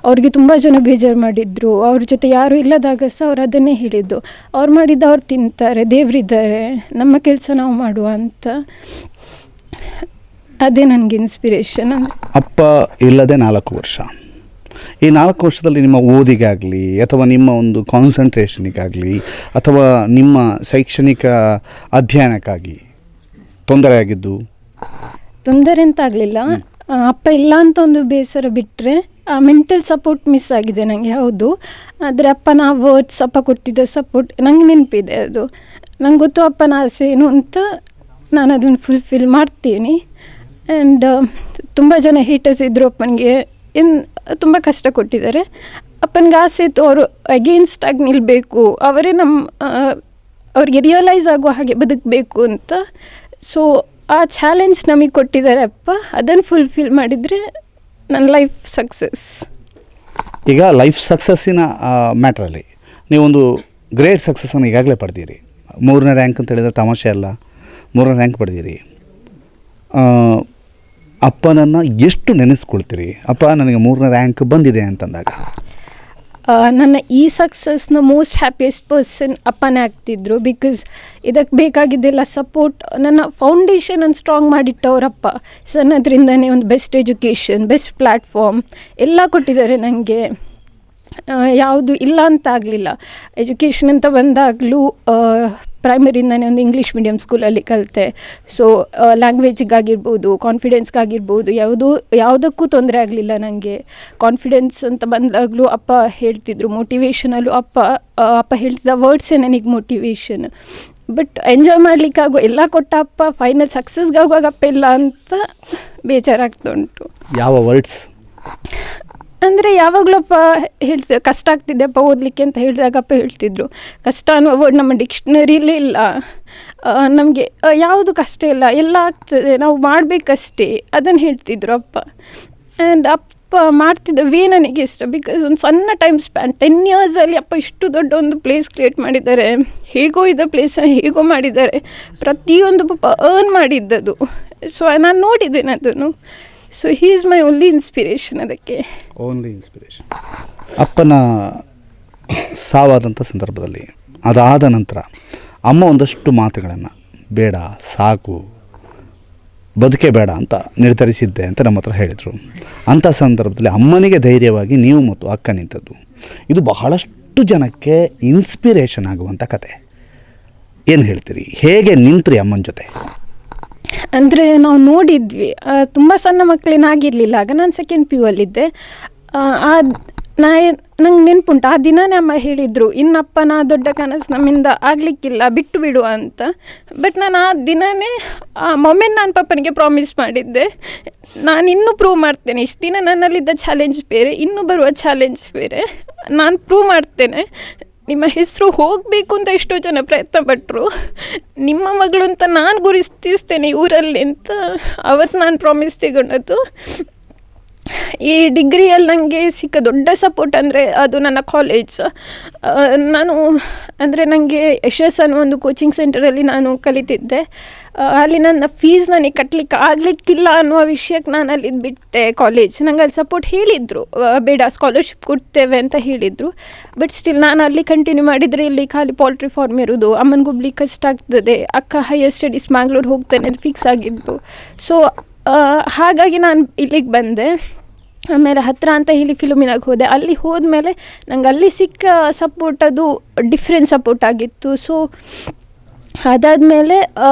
ಅವ್ರಿಗೆ ತುಂಬ ಜನ ಬೇಜಾರು ಮಾಡಿದ್ರು, ಅವ್ರ ಜೊತೆ ಯಾರೂ ಇಲ್ಲದಾಗ ಸಹ ಅವ್ರು ಅದನ್ನೇ ಹೇಳಿದ್ದು, ಅವ್ರು ಮಾಡಿದ್ದು ಅವ್ರು ತಿಂತಾರೆ, ದೇವರಿದ್ದಾರೆ, ನಮ್ಮ ಕೆಲಸ ನಾವು ಮಾಡುವ ಅಂತ. ಅದೇ ನನಗೆ ಇನ್ಸ್ಪಿರೇಷನ್. ಅಪ್ಪ ಇಲ್ಲದೆ 4 ವರ್ಷ. ಈ 4 ವರ್ಷದಲ್ಲಿ ನಿಮ್ಮ ಓದಿಗಾಗಲಿ ಅಥವಾ ನಿಮ್ಮ ಒಂದು ಕಾನ್ಸಂಟ್ರೇಷನಿಗಾಗಲಿ ಅಥವಾ ನಿಮ್ಮ ಶೈಕ್ಷಣಿಕ ಅಧ್ಯಯನಕ್ಕಾಗಿ ತೊಂದರೆಯಾಗಿದ್ದು? ತೊಂದರೆ ಅಂತ ಆಗಲಿಲ್ಲ. ಅಪ್ಪ ಇಲ್ಲ ಅಂತ ಒಂದು ಬೇಸರ ಬಿಟ್ಟರೆ ಮೆಂಟಲ್ ಸಪೋರ್ಟ್ ಮಿಸ್ ಆಗಿದೆ ನನಗೆ, ಹೌದು. ಆದರೆ ಅಪ್ಪನ ವರ್ಡ್ಸ್, ಅಪ್ಪ ಕೊಡ್ತಿದ್ದ ಸಪೋರ್ಟ್ ನಂಗೆ ನೆನಪಿದೆ. ಅದು ನಂಗೆ ಗೊತ್ತು ಅಪ್ಪನ ಆಸೆ ಏನು ಅಂತ, ನಾನು ಅದನ್ನು ಫುಲ್ಫಿಲ್ ಮಾಡ್ತೀನಿ. ಆ್ಯಂಡ್ ತುಂಬ ಜನ ಹೀಟರ್ಸ್ ಇದ್ದರು ಅಪ್ಪನಿಗೆ, ತುಂಬ ಕಷ್ಟ ಕೊಟ್ಟಿದ್ದಾರೆ. ಅಪ್ಪನಿಗೆ ಆಸೆ ಇತ್ತು ಅವರು ಅಗೇನ್ಸ್ಟ್ ಆಗಿ ನಿಲ್ಲಬೇಕು, ಅವರೇ ಅವ್ರಿಗೆ ರಿಯಲೈಸ್ ಆಗುವ ಹಾಗೆ ಬದುಕಬೇಕು ಅಂತ. ಸೊ ಆ ಚಾಲೆಂಜ್ ನಮಗೆ ಕೊಟ್ಟಿದ್ದಾರೆ ಅಪ್ಪ, ಅದನ್ನು ಫುಲ್ಫಿಲ್ ಮಾಡಿದರೆ ನನ್ನ ಲೈಫ್ ಸಕ್ಸಸ್. ಈಗ ಲೈಫ್ ಸಕ್ಸಸ್ಸಿನ ಮ್ಯಾಟ್ರಲ್ಲಿ ನೀವೊಂದು ಗ್ರೇಟ್ ಸಕ್ಸಸ್ಸನ್ನು ಈಗಾಗಲೇ ಪಡೆದಿರಿ. 3ನೇ ರ್ಯಾಂಕ್ ಅಂತ ಹೇಳಿದರೆ ತಮಾಷೆ ಅಲ್ಲ, 3ನೇ ರ್ಯಾಂಕ್ ಪಡೆದಿರಿ. ಅಪ್ಪನನ್ನು ಎಷ್ಟು ನೆನೆಸ್ಕೊಳ್ತೀರಿ? ಅಪ್ಪ ನನಗೆ 3ನೇ ರ್ಯಾಂಕ್ ಬಂದಿದೆ ಅಂತಂದಾಗ ನನ್ನ ಈ ಸಕ್ಸಸ್ನ ಮೋಸ್ಟ್ ಹ್ಯಾಪಿಯೆಸ್ಟ್ ಪರ್ಸನ್ ಅಪ್ಪನೇ ಆಗ್ತಿದ್ರು. ಬಿಕಾಸ್ ಇದಕ್ಕೆ ಬೇಕಾಗಿದ್ದೆಲ್ಲ ಸಪೋರ್ಟ್, ನನ್ನ ಫೌಂಡೇಶನನ್ನು ಸ್ಟ್ರಾಂಗ್ ಮಾಡಿಟ್ಟವರಪ್ಪ. ಸಣ್ಣದ್ರಿಂದನೇ ಒಂದು ಬೆಸ್ಟ್ ಎಜುಕೇಷನ್, ಬೆಸ್ಟ್ ಪ್ಲ್ಯಾಟ್ಫಾರ್ಮ್ ಎಲ್ಲ ಕೊಟ್ಟಿದ್ದಾರೆ ನನಗೆ. ಯಾವುದು ಇಲ್ಲ ಅಂತ ಆಗಲಿಲ್ಲ. ಎಜುಕೇಷನ್ ಅಂತ ಬಂದಾಗಲೂ ಪ್ರೈಮರಿಯಿಂದನೇ ಒಂದು ಇಂಗ್ಲೀಷ್ ಮೀಡಿಯಮ್ ಸ್ಕೂಲಲ್ಲಿ ಕಲಿತೆ. ಸೊ ಲ್ಯಾಂಗ್ವೇಜಿಗಾಗಿರ್ಬೋದು, ಕಾನ್ಫಿಡೆನ್ಸ್ಗಾಗಿರ್ಬೋದು, ಯಾವುದಕ್ಕೂ ತೊಂದರೆ ಆಗಲಿಲ್ಲ ನನಗೆ. ಕಾನ್ಫಿಡೆನ್ಸ್ ಅಂತ ಬಂದಾಗಲೂ ಅಪ್ಪ ಹೇಳ್ತಿದ್ರು, ಮೋಟಿವೇಶನಲ್ಲೂ ಅಪ್ಪ ಹೇಳ್ತಿದ್ದ ವರ್ಡ್ಸೇ ನನಗೆ ಮೋಟಿವೇಶನ್. ಬಟ್ ಎಂಜಾಯ್ ಮಾಡಲಿಕ್ಕಾಗೋ ಎಲ್ಲ ಕೊಟ್ಟ ಅಪ್ಪ, ಫೈನಲ್ ಸಕ್ಸಸ್ಗಾಗುವಾಗ ಅಪ್ಪ ಇಲ್ಲ ಅಂತ ಬೇಜಾರಾಗ್ತಾ ಉಂಟು. ಯಾವ ವರ್ಡ್ಸ್ ಅಂದರೆ ಯಾವಾಗಲಪ್ಪ ಹೇಳ್ತಿದ್ದೆ, ಕಷ್ಟ ಆಗ್ತಿದ್ದೆಪ್ಪ ಓದಲಿಕ್ಕೆ ಅಂತ ಹೇಳಿದಾಗ ಅಪ್ಪ ಹೇಳ್ತಿದ್ರು, ಕಷ್ಟ ಅನ್ನೋ ವರ್ಡ್ ನಮ್ಮ ಡಿಕ್ಷನರಿಲೇ ಇಲ್ಲ, ನಮಗೆ ಯಾವುದು ಕಷ್ಟ ಇಲ್ಲ, ಎಲ್ಲ ಆಗ್ತದೆ, ನಾವು ಮಾಡಬೇಕಷ್ಟೇ, ಅದನ್ನು ಹೇಳ್ತಿದ್ರು ಅಪ್ಪ. ಆ್ಯಂಡ್ ಅಪ್ಪ ಮಾಡ್ತಿದ್ದ ವೇ ನನಗೆ ಇಷ್ಟ. ಬಿಕಾಸ್ ಒಂದು ಸಣ್ಣ ಟೈಮ್ ಸ್ಪ್ಯಾನ್ 10 ಇಯರ್ಸಲ್ಲಿ ಅಪ್ಪ ಇಷ್ಟು ದೊಡ್ಡ ಒಂದು ಪ್ಲೇಸ್ ಕ್ರಿಯೇಟ್ ಮಾಡಿದ್ದಾರೆ. ಹೇಗೋ ಇದ್ದ ಪ್ಲೇಸನ್ನು ಹೇಗೋ ಮಾಡಿದ್ದಾರೆ, ಪ್ರತಿಯೊಂದು ಪಾಪ ಅರ್ನ್ ಮಾಡಿದ್ದದು. ಸೊ ನಾನು ನೋಡಿದ್ದೇನೆ ಅದನ್ನು. So he is my only inspiration. ಅದಕ್ಕೆ ಓನ್ಲಿ ಇನ್ಸ್ಪಿರೇಷನ್. ಅಪ್ಪನ ಸಾವಾದಂಥ ಸಂದರ್ಭದಲ್ಲಿ ಅದಾದ ನಂತರ ಅಮ್ಮ ಒಂದಷ್ಟು ಮಾತುಗಳನ್ನು ಬೇಡ, ಸಾಕು, ಬದುಕೆ ಬೇಡ ಅಂತ ನಿರ್ಧರಿಸಿದ್ದೆ ಅಂತ ನಮ್ಮ ಹತ್ರ ಹೇಳಿದರು. ಅಂಥ ಸಂದರ್ಭದಲ್ಲಿ ಅಮ್ಮನಿಗೆ ಧೈರ್ಯವಾಗಿ ನೀವು ಮತ್ತು ಅಕ್ಕ ನಿಂತದ್ದು, ಇದು ಬಹಳಷ್ಟು ಜನಕ್ಕೆ ಇನ್ಸ್ಪಿರೇಷನ್ ಆಗುವಂಥ ಕತೆ. ಏನು ಹೇಳ್ತೀರಿ? ಹೇಗೆ ನಿಂತ್ರಿ ಅಮ್ಮನ ಜೊತೆ? ಅಂದರೆ ನಾವು ನೋಡಿದ್ವಿ, ತುಂಬ ಸಣ್ಣ ಮಕ್ಕಳೇನಾಗಿರಲಿಲ್ಲ ಆಗ, ನಾನು ಸೆಕೆಂಡ್ PU ಅಲ್ಲಿದ್ದೆ. ನಂಗೆ ನೆನ್ಪುಂಟು, ಆ ದಿನವೇ ಅಮ್ಮ ಹೇಳಿದರು, ಇನ್ನಪ್ಪನ ದೊಡ್ಡ ಕನಸು ನಮ್ಮಿಂದ ಆಗಲಿಕ್ಕಿಲ್ಲ, ಬಿಟ್ಟು ಬಿಡುವ ಅಂತ. ಬಟ್ ನಾನು ಆ ದಿನವೇ ಮೊಮೆಂಟ್ ನಾನು ಪಪ್ಪನಿಗೆ ಪ್ರಾಮಿಸ್ ಮಾಡಿದ್ದೆ, ನಾನು ಇನ್ನೂ ಪ್ರೂವ್ ಮಾಡ್ತೇನೆ. ಇಷ್ಟು ದಿನ ನನ್ನಲ್ಲಿದ್ದ ಚಾಲೆಂಜ್ ಬೇರೆ, ಇನ್ನೂ ಬರುವ ಚಾಲೆಂಜ್ ಬೇರೆ, ನಾನು ಪ್ರೂವ್ ಮಾಡ್ತೇನೆ. ನಿಮ್ಮ ಹೆಸರು ಹೋಗಬೇಕು ಅಂತ ಎಷ್ಟೋ ಜನ ಪ್ರಯತ್ನ ಪಟ್ಟರು, ನಿಮ್ಮ ಮಗಳು ಅಂತ ನಾನು ಗುರುತಿಸ್ತೇನೆ ಊರಲ್ಲಿ ಅಂತ ಅವತ್ತು ನಾನು ಪ್ರಾಮಿಸ್ ತಗೊಂಡದ್ದು. ಈ ಡಿಗ್ರಿಯಲ್ಲಿ ನನಗೆ ಸಿಕ್ಕ ದೊಡ್ಡ ಸಪೋರ್ಟ್ ಅಂದರೆ ಅದು ನನ್ನ ಕಾಲೇಜ್. ನಾನು ಅಂದರೆ ನನಗೆ ಯಶಸ್ ಅನ್ನೋ ಒಂದು ಕೋಚಿಂಗ್ ಸೆಂಟರಲ್ಲಿ ನಾನು ಕಲಿತಿದ್ದೆ. ಅಲ್ಲಿ ನನ್ನ ಫೀಸ್ ನನಗೆ ಕಟ್ಟಲಿಕ್ಕೆ ಆಗಲಿಕ್ಕಿಲ್ಲ ಅನ್ನುವ ವಿಷಯಕ್ಕೆ ನಾನು ಅಲ್ಲಿದ್ದು ಬಿಟ್ಟೆ ಕಾಲೇಜ್. ನಂಗೆ ಅಲ್ಲಿ ಸಪೋರ್ಟ್ ಹೇಳಿದರು, ಬೇಡ ಸ್ಕಾಲರ್ಶಿಪ್ ಕೊಡ್ತೇವೆ ಅಂತ ಹೇಳಿದರು. ಬಟ್ ಸ್ಟಿಲ್ ನಾನು ಅಲ್ಲಿ ಕಂಟಿನ್ಯೂ ಮಾಡಿದರೆ ಇಲ್ಲಿ ಖಾಲಿ ಪೋಲ್ಟ್ರಿ ಫಾರ್ಮ್ ಇರೋದು, ಅಮ್ಮನಿಗೆ ಒಬ್ಲಿಕ್ಕೆ ಕಷ್ಟ ಆಗ್ತದೆ, ಅಕ್ಕ ಹೈಯರ್ ಸ್ಟಡೀಸ್ ಮ್ಯಾಂಗ್ಳೂರು ಹೋಗ್ತೇನೆ ಅಂತ ಫಿಕ್ಸ್ ಆಗಿದ್ದು. ಸೊ ಹಾಗಾಗಿ ನಾನು ಇಲ್ಲಿಗೆ ಬಂದೆ. ಆಮೇಲೆ ಹತ್ತಿರ ಅಂತ ಹೇಳಿ ಫಿಲುಮಿನಾಗೆ ಹೋದೆ. ಅಲ್ಲಿ ಹೋದ್ಮೇಲೆ ನಂಗೆ ಅಲ್ಲಿ ಸಿಕ್ಕ ಸಪೋರ್ಟ್ ಅದು ಡಿಫ್ರೆಂಟ್ ಸಪೋರ್ಟ್ ಆಗಿತ್ತು. ಸೊ ಅದಾದಮೇಲೆ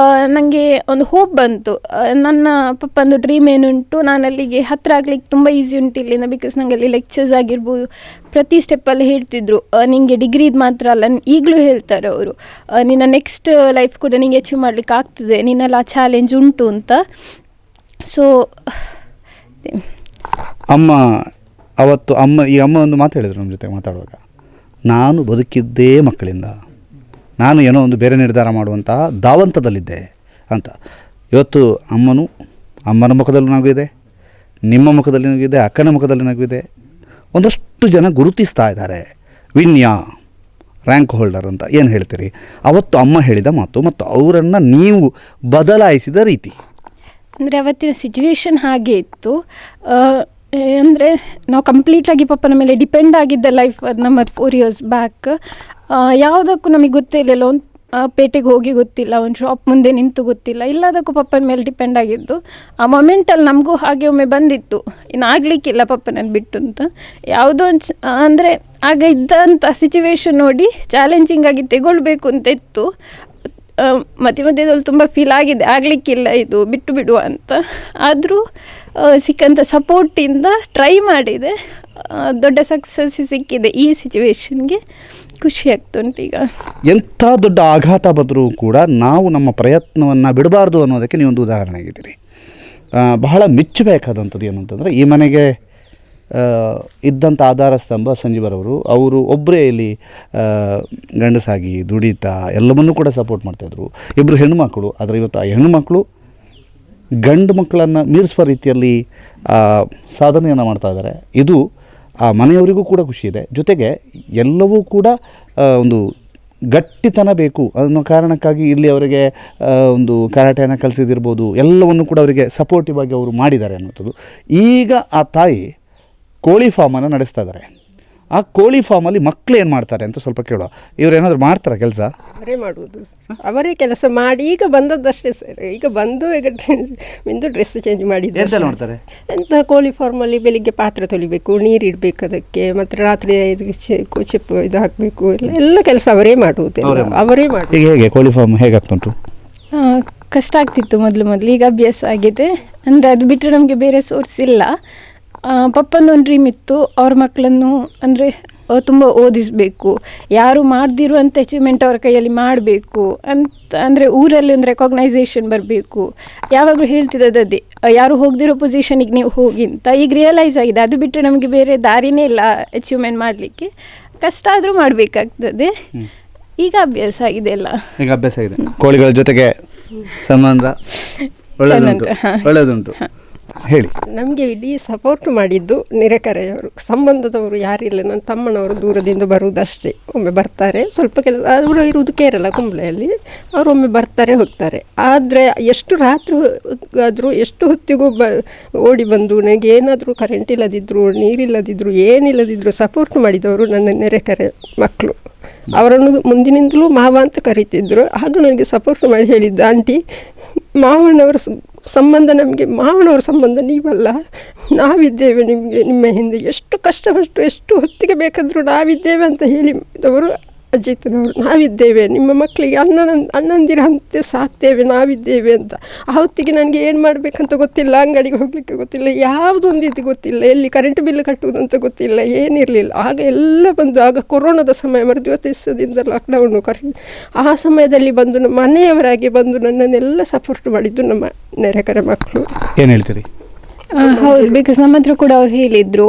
ನನಗೆ ಒಂದು ಹೋಪ್ ಬಂತು, ನನ್ನ ಪಪ್ಪಂದು ಡ್ರೀಮ್ ಏನುಂಟು, ನಾನು ಅಲ್ಲಿಗೆ ಹತ್ತಿರ ಆಗ್ಲಿಕ್ಕೆ ತುಂಬ ಈಸಿ ಉಂಟು ಇಲ್ಲಿಂದ. ಬಿಕಾಸ್ ನನಗೆ ಅಲ್ಲಿ ಲೆಕ್ಚರ್ಸ್ ಆಗಿರ್ಬೋದು, ಪ್ರತಿ ಸ್ಟೆಪ್ಪಲ್ಲಿ ಹೇಳ್ತಿದ್ರು, ನಿನಗೆ ಡಿಗ್ರಿದು ಮಾತ್ರ ಅಲ್ಲ, ಈಗಲೂ ಹೇಳ್ತಾರೆ ಅವರು, ನಿನ್ನ ನೆಕ್ಸ್ಟ್ ಲೈಫ್ ಕೂಡ ನಿನಗೆ ಅಚೀವ್ ಮಾಡಲಿಕ್ಕೆ ಆಗ್ತದೆ, ನಿನ್ನೆಲ್ಲ ಚಾಲೆಂಜ್ ಉಂಟು ಅಂತ. ಸೊ ಅಮ್ಮ ಅವತ್ತು ಅಮ್ಮ ಒಂದು ಮಾತು ಹೇಳಿದರು ನಮ್ಮ ಜೊತೆ ಮಾತಾಡುವಾಗ, ನಾನು ಬದುಕಿದ್ದೇ ಮಕ್ಕಳಿಂದ, ನಾನು ಏನೋ ಒಂದು ಬೇರೆ ನಿರ್ಧಾರ ಮಾಡುವಂತಹ ಧಾವಂತದಲ್ಲಿದ್ದೆ ಅಂತ. ಇವತ್ತು ಅಮ್ಮನ ಮುಖದಲ್ಲೂ ನಗು ಇದೆ, ನಿಮ್ಮ ಮುಖದಲ್ಲಿ ನಗು ಇದೆ, ಅಕ್ಕನ ಮುಖದಲ್ಲಿ ನಗು ಇದೆ. ಒಂದಷ್ಟು ಜನ ಗುರುತಿಸ್ತಾ ಇದ್ದಾರೆ, ವಿನ್ಯಾ ರ್ಯಾಂಕ್ ಹೋಲ್ಡರ್ ಅಂತ. ಏನು ಹೇಳ್ತೀರಿ? ಅವತ್ತು ಅಮ್ಮ ಹೇಳಿದ ಮಾತು ಮತ್ತು ಅವರನ್ನು ನೀವು ಬದಲಾಯಿಸಿದ ರೀತಿ? ಅಂದರೆ ಅವತ್ತಿನ ಸಿಚುವೇಶನ್ ಹಾಗೆ ಇತ್ತು. ಅಂದರೆ ನಾವು ಕಂಪ್ಲೀಟಾಗಿ ಪಪ್ಪನ ಮೇಲೆ ಡಿಪೆಂಡ್ ಆಗಿದ್ದ ಲೈಫ್ ನಮ್ಮ 4 years ಬ್ಯಾಕ್. ಯಾವುದಕ್ಕೂ ನಮಗೆ ಗೊತ್ತಿರಲಿಲ್ಲ, ಒಂದು ಪೇಟೆಗೆ ಹೋಗಿ ಗೊತ್ತಿಲ್ಲ, ಒಂದು ಶಾಪ್ ಮುಂದೆ ನಿಂತು ಗೊತ್ತಿಲ್ಲ, ಎಲ್ಲದಕ್ಕೂ ಪಪ್ಪನ ಮೇಲೆ ಡಿಪೆಂಡ್ ಆಗಿದ್ದು. ಆ ಮೊಮೆಂಟಲ್ಲಿ ನಮಗೂ ಹಾಗೆ ಒಮ್ಮೆ ಬಂದಿತ್ತು, ಇನ್ನು ಆಗಲಿಕ್ಕಿಲ್ಲ ಪಪ್ಪನನ್ನು ಬಿಟ್ಟು ಅಂತ. ಯಾವುದೋ ಒಂದು ಅಂದರೆ ಆಗ ಇದ್ದಂಥ ಸಿಚುವೇಶನ್ ನೋಡಿ ಚಾಲೆಂಜಿಂಗ್ ಆಗಿ ತೆಗೊಳ್ಬೇಕು ಅಂತ ಇತ್ತು. ಮಧ್ಯದಲ್ಲಿ ತುಂಬ ಫೀಲ್ ಆಗಿದೆ, ಆಗಲಿಕ್ಕಿಲ್ಲ ಇದು ಬಿಟ್ಟು ಬಿಡುವ ಅಂತ. ಆದರೂ ಸಿಕ್ಕಂಥ ಸಪೋರ್ಟಿಂದ ಟ್ರೈ ಮಾಡಿದೆ, ದೊಡ್ಡ ಸಕ್ಸಸ್ ಸಿಕ್ಕಿದೆ. ಈ ಸಿಚುವೇಶನ್ಗೆ ಖುಷಿ ಆಗ್ತುಂಟು. ಈಗ ಎಂಥ ದೊಡ್ಡ ಆಘಾತ ಬಂದರೂ ಕೂಡ ನಾವು ನಮ್ಮ ಪ್ರಯತ್ನವನ್ನು ಬಿಡಬಾರ್ದು ಅನ್ನೋದಕ್ಕೆ ನೀವೊಂದು ಉದಾಹರಣೆ ಆಗಿದ್ದೀರಿ. ಬಹಳ ಮೆಚ್ಚಬೇಕಾದಂಥದ್ದು ಏನು ಅಂತಂದರೆ, ಈ ಮನೆಗೆ ಇದ್ದಂಥ ಆಧಾರ ಸ್ತಂಭ ಸಂಜೀವರವರು. ಅವರು ಒಬ್ಬರೇ ಇಲ್ಲಿ ಗಂಡಸಾಗಿ ದುಡಿತಾ ಎಲ್ಲವನ್ನೂ ಕೂಡ ಸಪೋರ್ಟ್ ಮಾಡ್ತಾಯಿದ್ರು. ಇಬ್ಬರು ಹೆಣ್ಣುಮಕ್ಕಳು, ಆದರೆ ಇವತ್ತು ಆ ಹೆಣ್ಣುಮಕ್ಕಳು ಗಂಡು ಮಕ್ಕಳನ್ನು ಮೀರಿಸುವ ರೀತಿಯಲ್ಲಿ ಸಾಧನೆಯನ್ನು ಮಾಡ್ತಾ ಇದ್ದಾರೆ. ಇದು ಆ ಮನೆಯವರಿಗೂ ಕೂಡ ಖುಷಿ ಇದೆ. ಜೊತೆಗೆ ಎಲ್ಲವೂ ಕೂಡ ಒಂದು ಗಟ್ಟಿತನ ಬೇಕು ಅನ್ನೋ ಕಾರಣಕ್ಕಾಗಿ ಇಲ್ಲಿ ಅವರಿಗೆ ಒಂದು ಕರಾಟೆಯನ್ನು ಕಲಿಸಿದಿರ್ಬೋದು, ಎಲ್ಲವನ್ನು ಕೂಡ ಅವರಿಗೆ ಸಪೋರ್ಟಿವ್ ಆಗಿ ಅವರು ಮಾಡಿದ್ದಾರೆ ಅನ್ನೋಂಥದ್ದು. ಈಗ ಆ ತಾಯಿ ಕೋಳಿ ಫಾರ್ಮನ್ನು ನಡೆಸ್ತಾ ಇದ್ದಾರೆ. ಆ ಕೋಳಿ ಫಾರ್ಮಲ್ಲಿ ಮಕ್ಕಳು ಏನು ಮಾಡ್ತಾರೆ ಅಂತ ಸ್ವಲ್ಪ ಕೇಳೋ. ಇವ್ರು ಏನಾದರೂ ಮಾಡ್ತಾರೆ ಕೆಲಸ? ಅವರೇ ಮಾಡುವುದು, ಅವರೇ ಕೆಲಸ ಮಾಡಿ ಈಗ ಬಂದದ್ದಷ್ಟೇ ಸರ್. ಈಗ ಬಂದು ಈಗ ಇಂದು ಡ್ರೆಸ್ ಚೇಂಜ್ ಮಾಡಿದ್ದು. ಎಂತೆಲ್ಲ ಮಾಡ್ತಾರೆ? ಎಂತ ಕೋಳಿ ಫಾರ್ಮಲ್ಲಿ ಬೆಳಿಗ್ಗೆ ಪಾತ್ರೆ ತೊಳಿಬೇಕು, ನೀರು ಇಡಬೇಕು ಅದಕ್ಕೆ, ಮತ್ತು ರಾತ್ರಿ ಚಿಪ್ಪು ಇದು ಹಾಕಬೇಕು, ಎಲ್ಲ ಕೆಲಸ ಅವರೇ ಮಾಡುವುದು, ಅವರೇ ಮಾಡಿ. ಈಗ ಹೇಗೆ ಕೋಳಿ ಫಾರ್ಮ್ ಹೇಗಾಗ್ತುಂಟು? ಕಷ್ಟ ಆಗ್ತಿತ್ತು ಮೊದಲು, ಈಗ ಅಭ್ಯಾಸ ಆಗಿದೆ. ಅಂದರೆ ಅದು ಬಿಟ್ಟರೆ ನಮಗೆ ಬೇರೆ ಸೋರ್ಸ್ ಇಲ್ಲ. ಪಪ್ಪಂದು ಒಂದು ಡ್ರೀಮ್ ಇತ್ತು, ಅವ್ರ ಮಕ್ಕಳನ್ನು ಅಂದರೆ ತುಂಬ ಓದಿಸಬೇಕು, ಯಾರು ಮಾಡದಿರುವಂಥ ಅಚೀವ್ಮೆಂಟ್ ಅವ್ರ ಕೈಯಲ್ಲಿ ಮಾಡಬೇಕು ಅಂತ. ಅಂದರೆ ಊರಲ್ಲಿ ಒಂದು ರೆಕಾಗ್ನೈಸೇಷನ್ ಬರಬೇಕು. ಯಾವಾಗಲೂ ಹೇಳ್ತಿದ್ದದೇ, ಯಾರು ಹೋಗದಿರೋ ಪೊಸಿಷನಿಗೆ ನೀವು ಹೋಗಿ ಅಂತ. ಈಗ ರಿಯಲೈಸ್ ಆಗಿದೆ, ಅದು ಬಿಟ್ಟರೆ ನಮಗೆ ಬೇರೆ ದಾರಿನೇ ಇಲ್ಲ ಅಚೀವ್ಮೆಂಟ್ ಮಾಡಲಿಕ್ಕೆ. ಕಷ್ಟ ಆದರೂ ಮಾಡಬೇಕಾಗ್ತದೆ. ಈಗ ಅಭ್ಯಾಸ ಆಗಿದೆ ಎಲ್ಲ. ಈಗ ಅಭ್ಯಾಸ ಆಗಿದೆ. ಕೋಳಿಗಳ ಜೊತೆಗೆ ಸಂಬಂಧ ಒಳ್ಳೆದುಂಟು. ಹೇಳಿ. ನಮಗೆ ಇಡೀ ಸಪೋರ್ಟ್ ಮಾಡಿದ್ದು ನೆರೆಕರೆಯವರು, ಸಂಬಂಧದವರು ಯಾರಿಲ್ಲ. ನನ್ನ ತಮ್ಮನವರು ದೂರದಿಂದ ಬರುವುದಷ್ಟೇ, ಒಮ್ಮೆ ಬರ್ತಾರೆ, ಸ್ವಲ್ಪ ಕೆಲಸ. ಅವರು ಇರುವುದು ಕೇರಳ ಕುಂಬ್ಳೆಯಲ್ಲಿ, ಅವರು ಒಮ್ಮೆ ಬರ್ತಾರೆ ಹೋಗ್ತಾರೆ. ಆದರೆ ಎಷ್ಟು ರಾತ್ರಿ ಆದರೂ ಎಷ್ಟು ಹೊತ್ತಿಗೂ ಓಡಿ ಬಂದು ನನಗೆ ಏನಾದರೂ ಕರೆಂಟ್ ಇಲ್ಲದಿದ್ದರು, ನೀರಿಲ್ಲದಿದ್ದರು, ಏನಿಲ್ಲದಿದ್ದರು ಸಪೋರ್ಟ್ ಮಾಡಿದವರು ನನ್ನ ನೆರೆಕರೆ ಮಕ್ಕಳು. ಅವರನ್ನು ಮುಂದಿನಿಂದಲೂ ಮಾವ ಅಂತ ಕರೀತಿದ್ರು. ಆಗ ನನಗೆ ಸಪೋರ್ಟ್ ಮಾಡಿ ಹೇಳಿದ್ದು, ಆಂಟಿ ಮಾವನವರ ಸಂಬಂಧ ನಮಗೆ, ಮಾವನವರ ಸಂಬಂಧ ನೀವಲ್ಲ, ನಾವಿದ್ದೇವೆ ನಿಮಗೆ, ನಿಮ್ಮ ಹಿಂದೆ ಎಷ್ಟು ಕಷ್ಟಪಟ್ಟು ಎಷ್ಟು ಹೊತ್ತಿಗೆ ಬೇಕಾದರೂ ನಾವಿದ್ದೇವೆ ಅಂತ ಹೇಳಿದವರು ಅಜಿತ್ನವರು. ನಾವಿದ್ದೇವೆ, ನಿಮ್ಮ ಮಕ್ಕಳಿಗೆ ಅಣ್ಣಂದಿರ ಅಂತೆ ಸಾಕ್ತೇವೆ, ನಾವಿದ್ದೇವೆ ಅಂತ. ಆ ಹೊತ್ತಿಗೆ ನನಗೆ ಏನು ಮಾಡಬೇಕಂತ ಗೊತ್ತಿಲ್ಲ, ಅಂಗಡಿಗೆ ಹೋಗಲಿಕ್ಕೆ ಗೊತ್ತಿಲ್ಲ, ಯಾವುದೊಂದು ಇದು ಗೊತ್ತಿಲ್ಲ, ಎಲ್ಲಿ ಕರೆಂಟ್ ಬಿಲ್ ಕಟ್ಟುವುದಂತ ಗೊತ್ತಿಲ್ಲ, ಏನಿರಲಿಲ್ಲ. ಆಗ ಎಲ್ಲ ಬಂದು, ಆಗ ಕೊರೋನಾದ ಸಮಯ, ಮರುದಿವತ್ತು ದಿವಸದಿಂದ ಲಾಕ್ಡೌನು ಆ ಸಮಯದಲ್ಲಿ ಬಂದು ನಮ್ಮ ಮನೆಯವರಾಗಿ ಬಂದು ನನ್ನನ್ನೆಲ್ಲ ಸಪೋರ್ಟ್ ಮಾಡಿದ್ದು ನಮ್ಮ ನೆರೆಕರೆ ಮಕ್ಕಳು. ಏನು ಹೇಳ್ತೀರಿ? ಹೌದು, ಬಿಕಾಸ್ ನಮ್ಮ ಹತ್ರ ಕೂಡ ಅವ್ರು ಹೇಳಿದರು,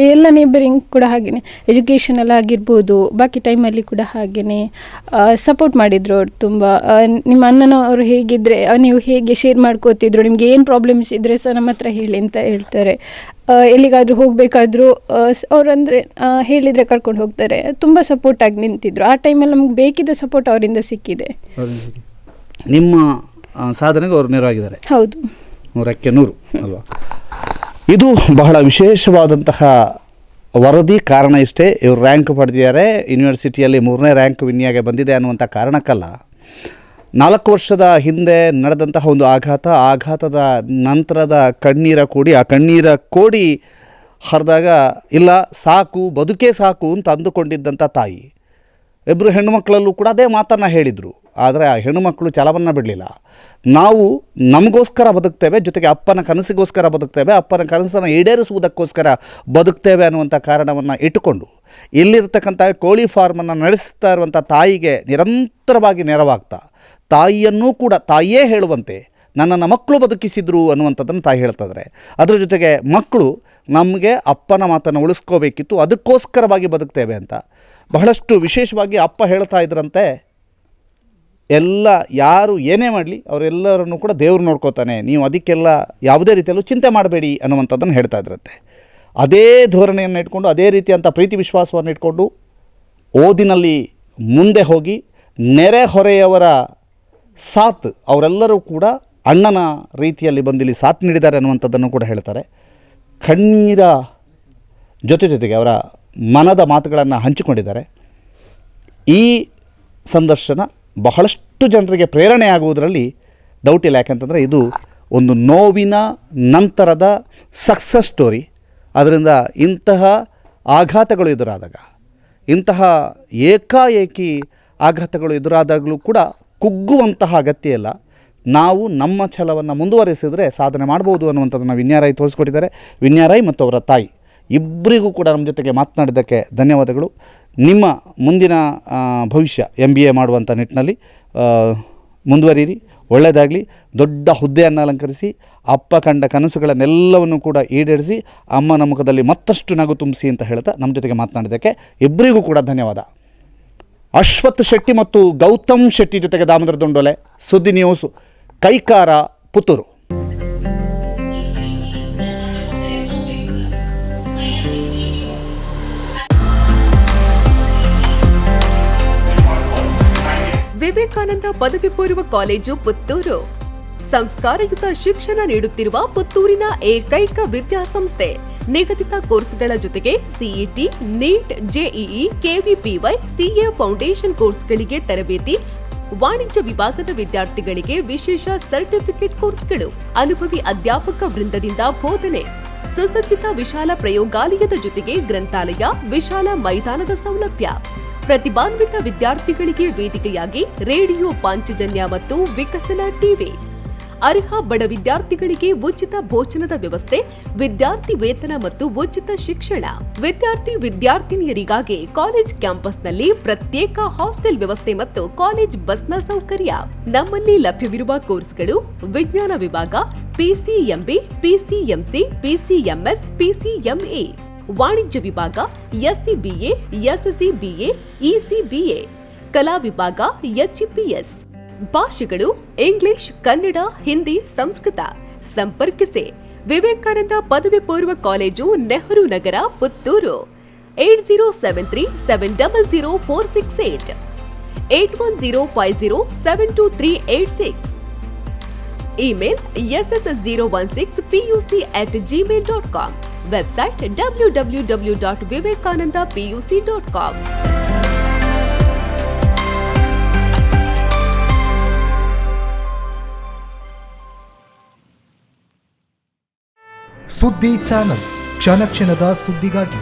ಎಲ್ಲ ನೇಬರಿಂಗ್ ಕೂಡ ಹಾಗೆಯೇ, ಎಜುಕೇಷನಲ್ಲಿ ಆಗಿರ್ಬೋದು, ಬಾಕಿ ಟೈಮಲ್ಲಿ ಕೂಡ ಹಾಗೆಯೇ ಸಪೋರ್ಟ್ ಮಾಡಿದರು ಅವ್ರು ತುಂಬ. ನಿಮ್ಮ ಅಣ್ಣನವರು ಹೇಗಿದ್ದರೆ ನೀವು ಹೇಗೆ ಶೇರ್ ಮಾಡ್ಕೋತಿದ್ರು, ನಿಮ್ಗೆ ಏನು ಪ್ರಾಬ್ಲಮ್ಸ್ ಇದ್ದರೆ ಸಹ ನಮ್ಮ ಹತ್ರ ಹೇಳಿ ಅಂತ ಹೇಳ್ತಾರೆ. ಎಲ್ಲಿಗಾದರೂ ಹೋಗಬೇಕಾದ್ರೂ ಅವ್ರು ಅಂದರೆ ಹೇಳಿದರೆ ಕರ್ಕೊಂಡು ಹೋಗ್ತಾರೆ. ತುಂಬ ಸಪೋರ್ಟಾಗಿ ನಿಂತಿದ್ರು. ಆ ಟೈಮಲ್ಲಿ ನಮ್ಗೆ ಬೇಕಿದ್ದ ಸಪೋರ್ಟ್ ಅವರಿಂದ ಸಿಕ್ಕಿದೆ. ನಿಮ್ಮ ಸಾಧನೆಗೆ ಅವರು ನೆರವಾಗಿದ್ದಾರೆ. ಹೌದು, 100ಕ್ಕೆ 100 ಅಲ್ವಾ? ಇದು ಬಹಳ ವಿಶೇಷವಾದಂತಹ ವರದಿ. ಕಾರಣ ಇಷ್ಟೇ, ಇವರು ರ್ಯಾಂಕ್ ಪಡೆದಿದ್ದಾರೆ, ಯೂನಿವರ್ಸಿಟಿಯಲ್ಲಿ 3ನೇ ರ್ಯಾಂಕ್ ವಿನ್ಯಾಗೆ ಬಂದಿದೆ ಅನ್ನುವಂಥ ಕಾರಣಕ್ಕಲ್ಲ. 4 ವರ್ಷದ ಹಿಂದೆ ನಡೆದಂತಹ ಒಂದು ಆಘಾತದ ನಂತರದ ಕಣ್ಣೀರ ಕೋಡಿ, ಆ ಕಣ್ಣೀರ ಕೋಡಿ ಹರಿದಾಗ ಇಲ್ಲ ಸಾಕು, ಬದುಕೇ ಸಾಕು ಅಂತ ಅಂದುಕೊಂಡಿದ್ದಂಥ ತಾಯಿ. ಇಬ್ಬರು ಹೆಣ್ಣುಮಕ್ಕಳಲ್ಲೂ ಕೂಡ ಅದೇ ಮಾತನ್ನು ಹೇಳಿದರು. ಆದರೆ ಆ ಹೆಣ್ಣುಮಕ್ಕಳು ಛಲವನ್ನು ಬಿಡಲಿಲ್ಲ. ನಾವು ನಮಗೋಸ್ಕರ ಬದುಕ್ತೇವೆ, ಜೊತೆಗೆ ಅಪ್ಪನ ಕನಸಿಗೋಸ್ಕರ ಬದುಕ್ತೇವೆ, ಅಪ್ಪನ ಕನಸನ್ನು ಈಡೇರಿಸುವುದಕ್ಕೋಸ್ಕರ ಬದುಕ್ತೇವೆ ಅನ್ನುವಂಥ ಕಾರಣವನ್ನು ಇಟ್ಟುಕೊಂಡು ಇಲ್ಲಿರ್ತಕ್ಕಂಥ ಕೋಳಿ ಫಾರ್ಮನ್ನು ನಡೆಸ್ತಾ ಇರುವಂಥ ತಾಯಿಗೆ ನಿರಂತರವಾಗಿ ನೆರವಾಗ್ತಾ, ತಾಯಿಯನ್ನೂ ಕೂಡ ತಾಯಿಯೇ ಹೇಳುವಂತೆ ನನ್ನನ್ನು ಮಕ್ಕಳು ಬದುಕಿಸಿದ್ರು ಅನ್ನುವಂಥದ್ದನ್ನು ತಾಯಿ ಹೇಳ್ತಾಯಿದ್ದಾರೆ. ಅದರ ಜೊತೆಗೆ ಮಕ್ಕಳು ನಮಗೆ ಅಪ್ಪನ ಮಾತನ್ನು ಉಳಿಸ್ಕೋಬೇಕಿತ್ತು, ಅದಕ್ಕೋಸ್ಕರವಾಗಿ ಬದುಕ್ತೇವೆ ಅಂತ ಬಹಳಷ್ಟು ವಿಶೇಷವಾಗಿ ಅಪ್ಪ ಹೇಳ್ತಾ ಇದ್ರಂತೆ. ಎಲ್ಲ ಯಾರು ಏನೇ ಮಾಡಲಿ ಅವರೆಲ್ಲರನ್ನು ಕೂಡ ದೇವರು ನೋಡ್ಕೋತಾನೆ, ನೀವು ಅದಕ್ಕೆಲ್ಲ ಯಾವುದೇ ರೀತಿಯಲ್ಲೂ ಚಿಂತೆ ಮಾಡಬೇಡಿ ಅನ್ನುವಂಥದ್ದನ್ನು ಹೇಳ್ತಾ ಇದ್ರಂತೆ. ಅದೇ ಧೋರಣೆಯನ್ನು ಇಟ್ಕೊಂಡು, ಅದೇ ರೀತಿಯಂಥ ಪ್ರೀತಿ ವಿಶ್ವಾಸವನ್ನು ಇಟ್ಕೊಂಡು ಓದಿನಲ್ಲಿ ಮುಂದೆ ಹೋಗಿ ನೆರೆಹೊರೆಯವರ ಸಾಥ್, ಅವರೆಲ್ಲರೂ ಕೂಡ ಅಣ್ಣನ ರೀತಿಯಲ್ಲಿ ಬಂದಿಲ್ಲಿ ಸಾಥ್ ನೀಡಿದ್ದಾರೆ ಅನ್ನುವಂಥದ್ದನ್ನು ಕೂಡ ಹೇಳ್ತಾರೆ. ಕಣ್ಣೀರ ಜೊತೆಗೆ ಅವರ ಮನದ ಮಾತುಗಳನ್ನು ಹಂಚಿಕೊಂಡಿದ್ದಾರೆ. ಈ ಸಂದರ್ಶನ ಬಹಳಷ್ಟು ಜನರಿಗೆ ಪ್ರೇರಣೆ ಆಗುವುದರಲ್ಲಿ ಡೌಟ್ ಇಲ್ಲ. ಯಾಕಂತಂದರೆ ಇದು ಒಂದು ನೋವಿನ ನಂತರದ ಸಕ್ಸಸ್ ಸ್ಟೋರಿ. ಅದರಿಂದ ಇಂತಹ ಆಘಾತಗಳು ಎದುರಾದಾಗ, ಇಂತಹ ಏಕಾಏಕಿ ಆಘಾತಗಳು ಎದುರಾದಾಗಲೂ ಕೂಡ ಕುಗ್ಗುವಂತಹ ಅಗತ್ಯ ಇಲ್ಲ. ನಾವು ನಮ್ಮ ಛಲವನ್ನು ಮುಂದುವರಿಸಿದರೆ ಸಾಧನೆ ಮಾಡ್ಬೋದು ಅನ್ನುವಂಥದ್ದನ್ನು ವಿನ್ಯಾರಾಯ್ ತೋರಿಸ್ಕೊಟ್ಟಿದ್ದಾರೆ. ವಿನ್ಯಾರಾಯ್ ಮತ್ತು ಅವರ ತಾಯಿ ಇಬ್ಬರಿಗೂ ಕೂಡ ನಮ್ಮ ಜೊತೆಗೆ ಮಾತನಾಡಿದ್ದಕ್ಕೆ ಧನ್ಯವಾದಗಳು. ನಿಮ್ಮ ಮುಂದಿನ ಭವಿಷ್ಯ MBA ಮಾಡುವಂಥ ನಿಟ್ಟಿನಲ್ಲಿ ಮುಂದುವರಿಯಿರಿ, ಒಳ್ಳೆಯದಾಗಲಿ, ದೊಡ್ಡ ಹುದ್ದೆಯನ್ನು ಅಲಂಕರಿಸಿ, ಅಪ್ಪ ಕಂಡ ಕನಸುಗಳನ್ನೆಲ್ಲವನ್ನು ಕೂಡ ಈಡೇರಿಸಿ, ಅಮ್ಮನ ಮುಖದಲ್ಲಿ ಮತ್ತಷ್ಟು ನಗು ತುಂಬಿಸಿ ಅಂತ ಹೇಳ್ತಾ ನಮ್ಮ ಜೊತೆಗೆ ಮಾತನಾಡಿದ್ದಕ್ಕೆ ಇಬ್ಬರಿಗೂ ಕೂಡ ಧನ್ಯವಾದ. ಅಶ್ವಥ್ ಶೆಟ್ಟಿ ಮತ್ತು ಗೌತಮ್ ಶೆಟ್ಟಿ ಜೊತೆಗೆ ದಾಮೋದರ ದೊಂಡೋಲೆ, ಸುದ್ದಿ ನ್ಯೂಸ್, ಕೈಕಾರ, ಪುತ್ತೂರು. ವಿವೇಕಾನಂದ ಪದವಿ ಪೂರ್ವ ಕಾಲೇಜು ಪುತ್ತೂರು ಸಂಸ್ಕಾರಯುತ ಶಿಕ್ಷಣ ನೀಡುತ್ತಿರುವ ಪುತ್ತೂರಿನ ಏಕೈಕ ವಿದ್ಯಾಸಂಸ್ಥೆ. ನಿಗದಿತ ಕೋರ್ಸ್ಗಳ ಜೊತೆಗೆ CET, NEET, JEE, KVPY, CA foundation ಕೋರ್ಸ್ಗಳಿಗೆ ತರಬೇತಿ, ವಾಣಿಜ್ಯ ವಿಭಾಗದ ವಿದ್ಯಾರ್ಥಿಗಳಿಗೆ ವಿಶೇಷ ಸರ್ಟಿಫಿಕೇಟ್ ಕೋರ್ಸ್ಗಳು, ಅನುಭವಿ ಅಧ್ಯಾಪಕ ವೃಂದದಿಂದ ಬೋಧನೆ, ಸುಸಜ್ಜಿತ ವಿಶಾಲ ಪ್ರಯೋಗಾಲಯದ ಜೊತೆಗೆ ಗ್ರಂಥಾಲಯ, ವಿಶಾಲ ಮೈದಾನದ ಸೌಲಭ್ಯ, ಪ್ರತಿಭಾನ್ವಿತ ವಿದ್ಯಾರ್ಥಿಗಳಿಗೆ ವೇದಿಕೆಯಾಗಿ ರೇಡಿಯೋ ಪಾಂಚಜನ್ಯ ಮತ್ತು ವಿಕಸನ ಟಿವಿ, ಅರ್ಹ ಬಡ ವಿದ್ಯಾರ್ಥಿಗಳಿಗೆ ಉಚಿತ ಭೋಜನದ ವ್ಯವಸ್ಥೆ, ವಿದ್ಯಾರ್ಥಿ ವೇತನ ಮತ್ತು ಉಚಿತ ಶಿಕ್ಷಣ, ವಿದ್ಯಾರ್ಥಿನಿಯರಿಗಾಗಿ ಕಾಲೇಜ್ ಕ್ಯಾಂಪಸ್ನಲ್ಲಿ ಪ್ರತ್ಯೇಕ ಹಾಸ್ಟೆಲ್ ವ್ಯವಸ್ಥೆ ಮತ್ತು ಕಾಲೇಜ್ ಬಸ್ನ ಸೌಕರ್ಯ. ನಮ್ಮಲ್ಲಿ ಲಭ್ಯವಿರುವ ಕೋರ್ಸ್ಗಳು: ವಿಜ್ಞಾನ ವಿಭಾಗ, PCMB, PCMC, PCMS, PCMA, ವಾಣಿಜ್ಯ ವಿಭಾಗ, SCBA, SCBA, ECBA, ಕಲಾ ವಿಭಾಗ, HEPS. ಭಾಷೆಗಳು: ಇಂಗ್ಲಿಷ್, ಕನ್ನಡ, ಹಿಂದಿ, ಸಂಸ್ಕೃತ. ಸಂಪರ್ಕಿಸಿ ವಿವೇಕಾನಂದ ಪದವಿ ಪೂರ್ವ college, Nehru Nagar, Puttur. 8073070468, 8105072386. Email ss016puc@gmail.com. Website www.vivekanandapuc.com. ಸುದ್ದಿ ಚಾನಲ್, ಕ್ಷಣ ಕ್ಷಣದ ಸುದ್ದಿಗಾಗಿ.